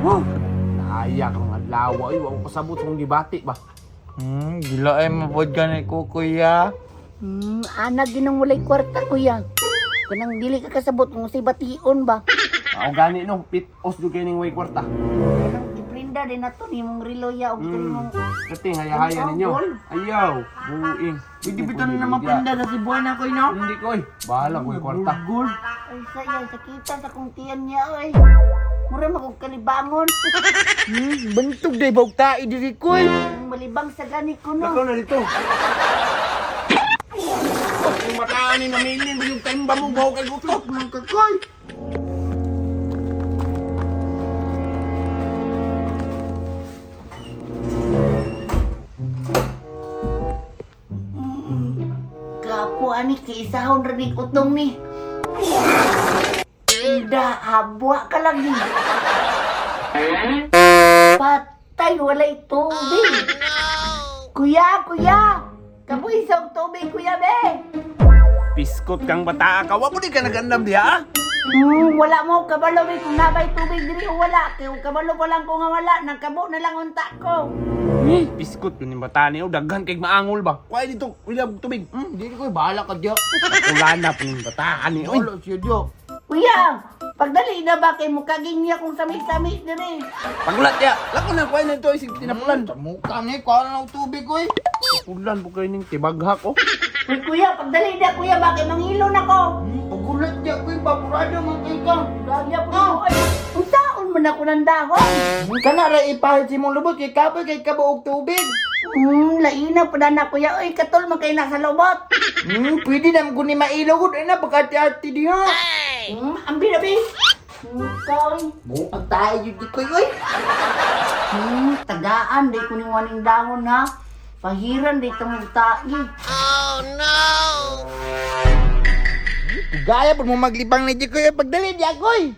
Naya kang adlaw ay wa ko kasabot kung gibati ba. Gila ay mabod ka ni ko, kuya. Anak ginang walay kwarta, kuya. Kanang dili ka kasabot kung si bation ba? Mao gani no, pitos jud kay ning way kwarta. Kanang iprinda din nato ni mong reloya og mong Kating haya-haya ninyo. Ayaw, buing. Pwede bitan na naman pinda sa si buwan ako, no? Hindi ko bahala ko kwarta. Gold. ay sayang sakita sa kung tiyan niya oy. Mura magog kalibangon. Bantog day bawag tayo diri ko, Malibang sa gani ko no. Nako na dito. Yung mataan ni namilin ba yung temba mo bawo kay gutok ng kakoy. Kapo ani kay isahon ra ni utong ni. Inda habwa ka lang ni. Patay walay tubig. Kuya, kuya. Kapoy sa tubig, kuya be. Piskot kang bata ka, wa mo di ka nagandam diha. Wala mo kabalo be kung nabay tubig diri o wala. Kay kabalo pa lang ko nga wala, nagkabo na lang unta ko. Piskot yun yung bata niyo, daghan kay maangol ba? Kuha dito, wilab tubig. Di ko bahala ka diya. Wala na po yung bata ni. Uy, Wala siya diya. Kuya, pagdali na ba kay mukaging niya kung sami-sami diri. paglat ya. Lako na kuha na ito isig tinapulan. Mukha ni, kuha na ng tubig ko, Pulan po kayo ning tibaghak oh. Uy, kuya, pagdali na kuya ba kay mangilo na ko. Pagulat diya ko, papurado mo kay ka. Lagya po ko ay. Unsaon man ako ng dahon? Kana ra ipahit si mong lubot kay kapoy kay kabuog tubig. Laina pa na kuya. Uy, katol man kay nasa lobot. Pwede naman kung ni mailog ay na pagkati-ati diha. Ambi na bi. Kay. Buang tayo yun di ko yun. Tagaan, di ko ni waning dahon ha. Pahiran, di tamang ta'i. Gaya po mo maglibang na di ko yun pagdali di ako eh.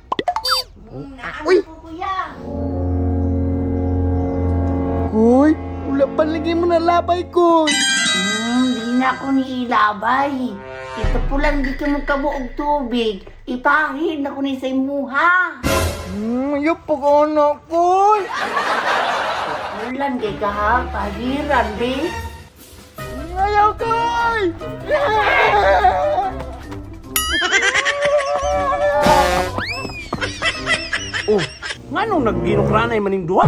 Uy! Uy! Kuya! Kuy, wala palagi mo na labay ko. Di na ako ni ilabay. Ito po lang di ka mo kabuog tubig. Ipahid na ko ni sa imuha. Yup po ko na kuy. Ulan kay ka ha, pahiran, be. Ayaw kuy. Oh, nganong nagginukranay maning duha?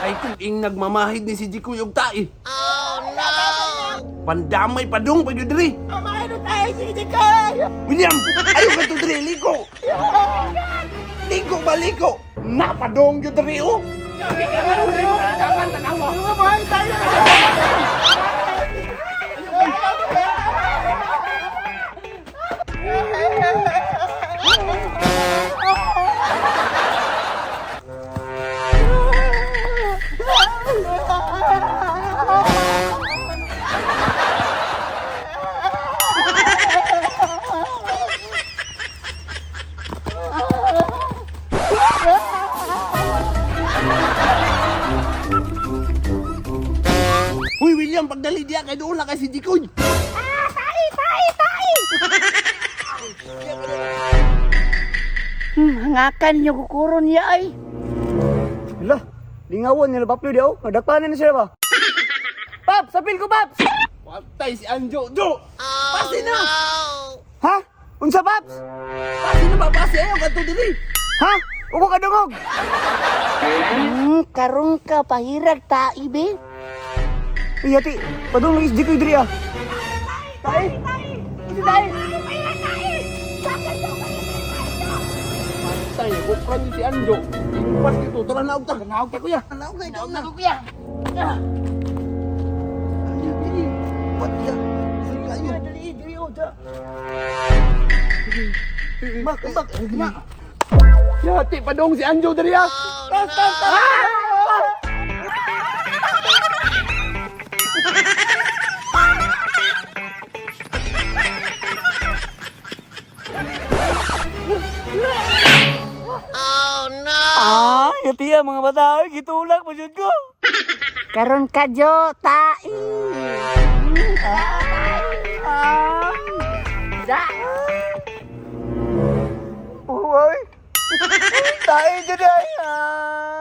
Ay kung ing nagmamahid ni si Jikoy og tae. Oh no! Pandamay padung pa gyud diri. Mamay na tayo si Jikoy. William, ayo ka to diri liko. Liko ba liko? Napadong gyud diri oh. Mamay tayo. Uy William, pagdali diya kay doon na kay si Jikoy. Hangakan niyo kukuron niya ay. Hala, lingawan nila baplo di ako. Nadakpanan na sila ba? Paps, sapil ko Paps. Patay si Anjo. Jo! Pasi na! Ha? Unsa Paps? Pasi na ba? Pasi ayaw ka to diri. Ha? Uko ka dungog. Karong ka pahirag ta'i, be. Iyati, padung lagi si Jikoy diri ah. Tay? Ito tay? Patay, bukran ni si Anjo. Impas dito, tara na ta. Naog ka kuya. Naog na ikaw na. Kuya. Ayo diri. Wat ya. Sige ayo. Dali, dali, o, da. Mak, mak. Yati, padong si Anjo diri ah. Tas, tas, tas. Yati ya mga bata, gitulak mo jud ko. Karon ka, Jo, ta'i. Da. Tayo dyan ay.